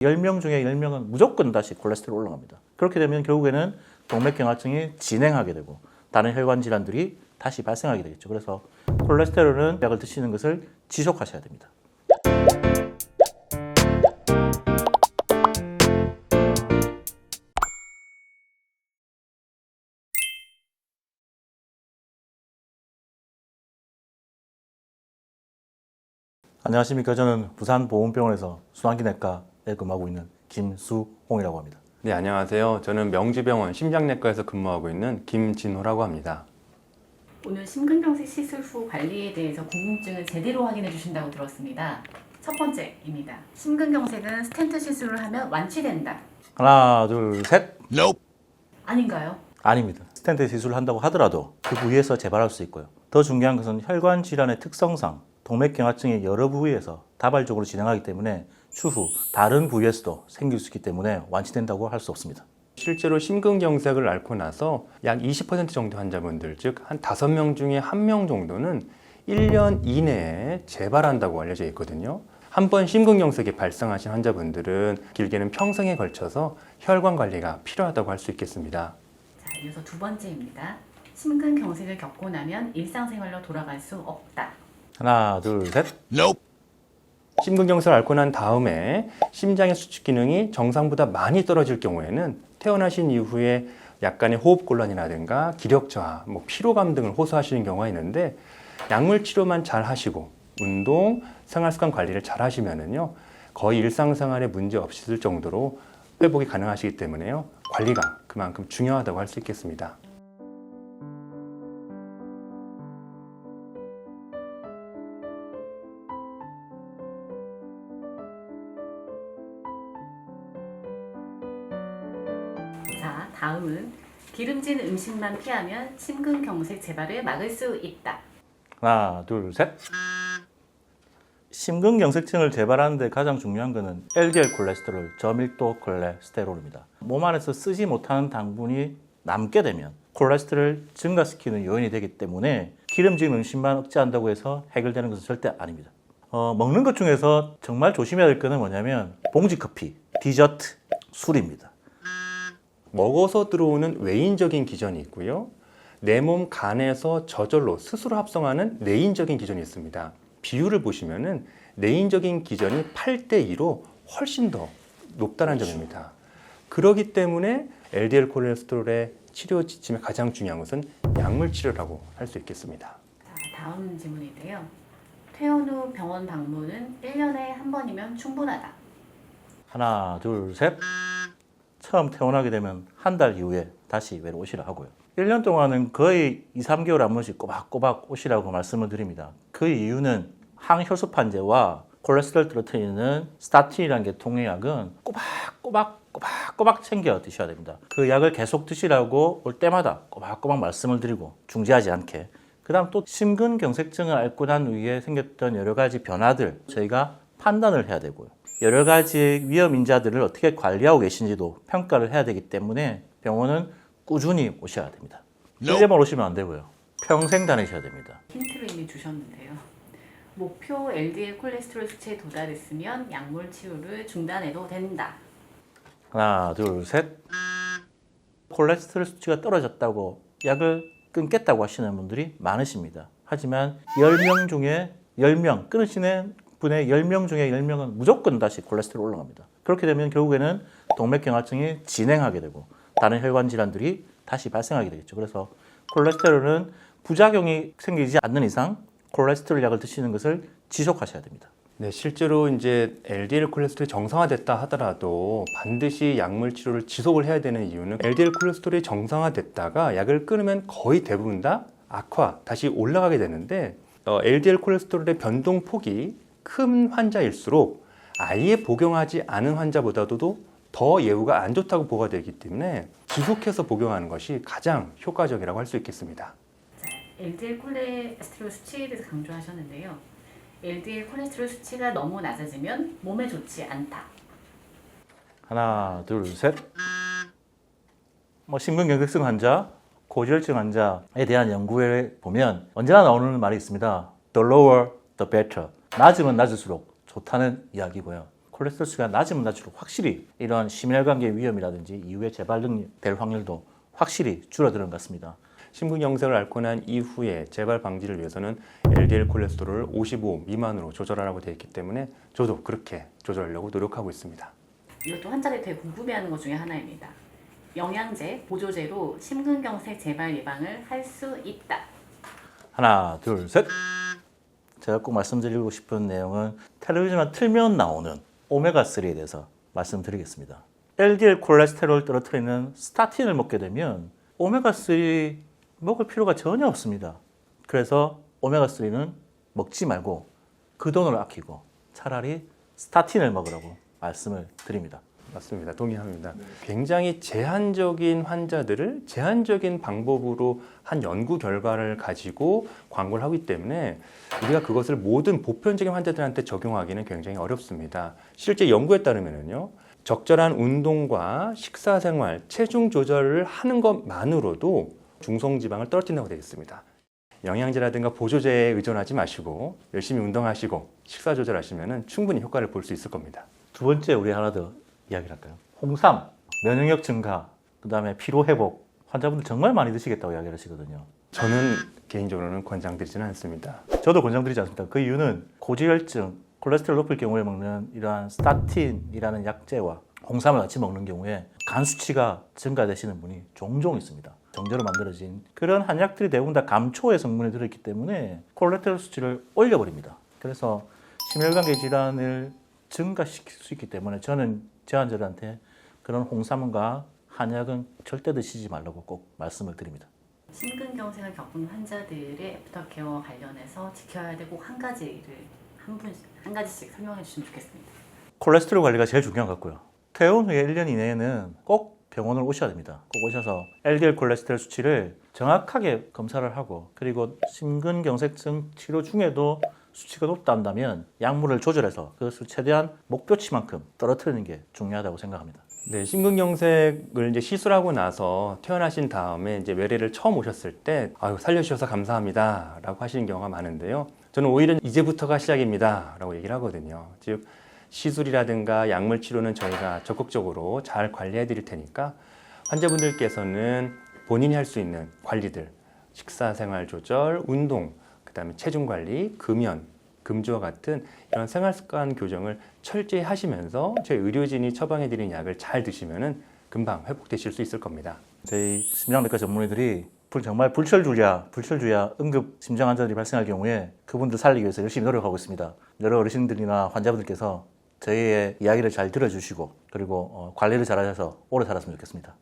10명 중에 10명은 무조건 다시 콜레스테롤 올라갑니다. 그렇게 되면 결국에는 동맥경화증이 진행하게 되고 다른 혈관 질환들이 다시 발생하게 되겠죠. 그래서 콜레스테롤은 약을 드시는 것을 지속하셔야 됩니다. 안녕하십니까. 저는 부산보훈병원에서 순환기내과에 근무하고 있는 김수홍이라고 합니다. 네, 안녕하세요. 저는 명지병원 심장내과에서 근무하고 있는 김진호라고 합니다. 오늘 심근경색 시술 후 관리에 대해서 궁금증을 제대로 확인해 주신다고 들었습니다. 첫 번째입니다. 심근경색은 스텐트 시술을 하면 완치된다. 하나, 둘, 셋. 아닌가요? 아닙니다. 스텐트 시술을 한다고 하더라도 그 부위에서 재발할 수 있고요. 더 중요한 것은 혈관 질환의 특성상 동맥경화증이 여러 부위에서 다발적으로 진행하기 때문에 추후 다른 부위에서도 생길 수 있기 때문에 완치된다고 할 수 없습니다. 실제로 심근경색을 앓고 나서 약 20% 정도 환자분들, 즉 한 5명 중에 1명 정도는 1년 이내에 재발한다고 알려져 있거든요. 한 번 심근경색이 발생하신 환자분들은 길게는 평생에 걸쳐서 혈관 관리가 필요하다고 할 수 있겠습니다. 자, 이어서 두 번째입니다. 심근경색을 겪고 나면 일상생활로 돌아갈 수 없다. 하나, 둘, 셋. 심근경색을 앓고 난 다음에 심장의 수축 기능이 정상보다 많이 떨어질 경우에는 태어나신 이후에 약간의 호흡곤란이라든가 기력 저하, 피로감 등을 호소하시는 경우가 있는데 약물 치료만 잘 하시고 운동, 생활습관 관리를 잘 하시면은요 거의 일상생활에 문제 없을 정도로 회복이 가능하시기 때문에요 관리가 그만큼 중요하다고 할 수 있겠습니다. 자, 다음은 기름진 음식만 피하면 심근경색 재발을 막을 수 있다. 하나, 둘, 셋. 심근경색증을 재발하는 데 가장 중요한 것은 LDL 콜레스테롤, 저밀도 콜레스테롤입니다. 몸 안에서 쓰지 못하는 당분이 남게 되면 콜레스테롤을 증가시키는 요인이 되기 때문에 기름진 음식만 억제한다고 해서 해결되는 것은 절대 아닙니다. 먹는 것 중에서 정말 조심해야 될 것은 뭐냐면 봉지커피, 디저트, 술입니다. 먹어서 들어오는 외인적인 기전이 있고요. 내 몸 간에서 저절로 스스로 합성하는 내인적인 기전이 있습니다. 비율을 보시면은 내인적인 기전이 8대2로 훨씬 더 높다는 점입니다. 그렇기 때문에 LDL 콜레스테롤의 치료 지침에 가장 중요한 것은 약물 치료라고 할 수 있겠습니다. 자, 다음 질문인데요. 퇴원 후 병원 방문은 1년에 한 번이면 충분하다. 하나, 둘, 셋. 처음 퇴원하게 되면 한 달 이후에 다시 외로 오시라 하고요. 1년 동안은 거의 2, 3개월 한 번씩 꼬박꼬박 오시라고 말씀을 드립니다. 그 이유는 항혈소판제와 콜레스테롤 떨어뜨리는 스타틴이라는 게 통용약은 꼬박꼬박 챙겨 드셔야 됩니다. 그 약을 계속 드시라고 올 때마다 꼬박꼬박 말씀을 드리고 중지하지 않게. 그 다음 또 심근경색증을 앓고 난 후에 생겼던 여러 가지 변화들 저희가 판단을 해야 되고요. 여러 가지 위험 인자들을 어떻게 관리하고 계신지도 평가를 해야 되기 때문에 병원은 꾸준히 오셔야 됩니다. 1년만 오시면 안 되고요. 평생 다니셔야 됩니다. 힌트를 이미 주셨는데요. 목표 LDL 콜레스테롤 수치에 도달했으면 약물 치료를 중단해도 된다. 하나, 둘, 셋. 콜레스테롤 수치가 떨어졌다고 약을 끊겠다고 하시는 분들이 많으십니다. 하지만 10명 중에 10명, 끊으시는 분의 10명 중에 10명은 무조건 다시 콜레스테롤 올라갑니다. 그렇게 되면 결국에는 동맥경화증이 진행하게 되고 다른 혈관 질환들이 다시 발생하게 되겠죠. 그래서 콜레스테롤은 부작용이 생기지 않는 이상 콜레스테롤 약을 드시는 것을 지속하셔야 됩니다. 네, 실제로 이제 LDL 콜레스테롤이 정상화됐다 하더라도 반드시 약물 치료를 지속을 해야 되는 이유는 LDL 콜레스테롤이 정상화됐다가 약을 끊으면 거의 대부분 다 악화, 다시 올라가게 되는데 LDL 콜레스테롤의 변동 폭이 큰 환자일수록 아예 복용하지 않은 환자보다도 더 예후가 안 좋다고 보고가 되기 때문에 지속해서 복용하는 것이 가장 효과적이라고 할 수 있겠습니다. 자, LDL 콜레스테롤 수치에 대해서 강조하셨는데요. LDL 콜레스테롤 수치가 너무 낮아지면 몸에 좋지 않다. 하나, 둘, 셋. 심근경색증 환자, 고지혈증 환자에 대한 연구에 보면 언제나 나오는 말이 있습니다. The lower, the better. 낮으면 낮을수록 좋다는 이야기고요. 콜레스테롤 수치가 낮으면 낮을수록 확실히 이런 심혈관계 위험이라든지 이후에 재발될 확률도 확실히 줄어드는 것 같습니다. 심근경색을 앓고 난 이후에 재발 방지를 위해서는 LDL 콜레스테롤을 55 미만으로 조절하라고 되어 있기 때문에 저도 그렇게 조절하려고 노력하고 있습니다. 이것도 환자들이 되게 궁금해하는 것 중에 하나입니다. 영양제, 보조제로 심근경색 재발 예방을 할 수 있다. 하나, 둘, 셋. 제가 꼭 말씀드리고 싶은 내용은 텔레비전만 틀면 나오는 오메가3에 대해서 말씀드리겠습니다. LDL 콜레스테롤을 떨어뜨리는 스타틴을 먹게 되면 오메가3 먹을 필요가 전혀 없습니다. 그래서 오메가3는 먹지 말고 그 돈을 아끼고 차라리 스타틴을 먹으라고 말씀을 드립니다. 맞습니다. 동의합니다. 굉장히 제한적인 환자들을 제한적인 방법으로 한 연구 결과를 가지고 광고를 하기 때문에 우리가 그것을 모든 보편적인 환자들한테 적용하기는 굉장히 어렵습니다. 실제 연구에 따르면요, 적절한 운동과 식사 생활, 체중 조절을 하는 것만으로도 중성지방을 떨어뜨린다고 되어 있습니다. 영양제라든가 보조제에 의존하지 마시고 열심히 운동하시고 식사 조절하시면 충분히 효과를 볼 수 있을 겁니다. 두 번째 우리 하나 더 이야기를 할까요? 홍삼, 면역력 증가, 그다음에 피로 회복. 환자분들 정말 많이 드시겠다고 이야기를 하시거든요. 저는 개인적으로는 권장드리지는 않습니다. 저도 권장드리지 않습니다. 그 이유는 고지혈증, 콜레스테롤 높을 경우에 먹는 이러한 스타틴이라는 약제와 홍삼을 같이 먹는 경우에 간 수치가 증가되시는 분이 종종 있습니다. 정제로 만들어진 그런 한약들이 대부분 다 감초의 성분이 들어있기 때문에 콜레스테롤 수치를 올려버립니다. 그래서 심혈관계 질환을 증가시킬 수 있기 때문에 저는 제 환자들한테 그런 홍삼과 한약은 절대 드시지 말라고 꼭 말씀을 드립니다. 심근경색을 겪은 환자들의 애프터케어 관련해서 지켜야 될 꼭 한 가지를 한 가지씩 설명해 주시면 좋겠습니다. 콜레스테롤 관리가 제일 중요한 것 같고요. 퇴원 후에 1년 이내에는 꼭 병원을 오셔야 됩니다. 꼭 오셔서 LDL 콜레스테롤 수치를 정확하게 검사를 하고 그리고 심근경색증 치료 중에도 수치가 높다 한다면 약물을 조절해서 그것을 최대한 목표치만큼 떨어뜨리는 게 중요하다고 생각합니다. 네, 심근경색을 이제 시술하고 나서 퇴원하신 다음에 이제 외래를 처음 오셨을 때 아유, 살려주셔서 감사합니다라고 하시는 경우가 많은데요. 저는 오히려 이제부터가 시작입니다라고 얘기를 하거든요. 즉 시술이라든가 약물 치료는 저희가 적극적으로 잘 관리해 드릴 테니까 환자분들께서는 본인이 할 수 있는 관리들, 식사 생활 조절, 운동, 그다음에 체중 관리, 금연, 금주와 같은 이런 생활 습관 교정을 철저히 하시면서 저희 의료진이 처방해 드리는 약을 잘 드시면은 금방 회복되실 수 있을 겁니다. 저희 심장내과 전문의들이 정말 불철주야 응급 심장 환자들이 발생할 경우에 그분들 살리기 위해서 열심히 노력하고 있습니다. 여러 어르신들이나 환자분들께서 저희의 이야기를 잘 들어주시고 그리고 관리를 잘하셔서 오래 살았으면 좋겠습니다.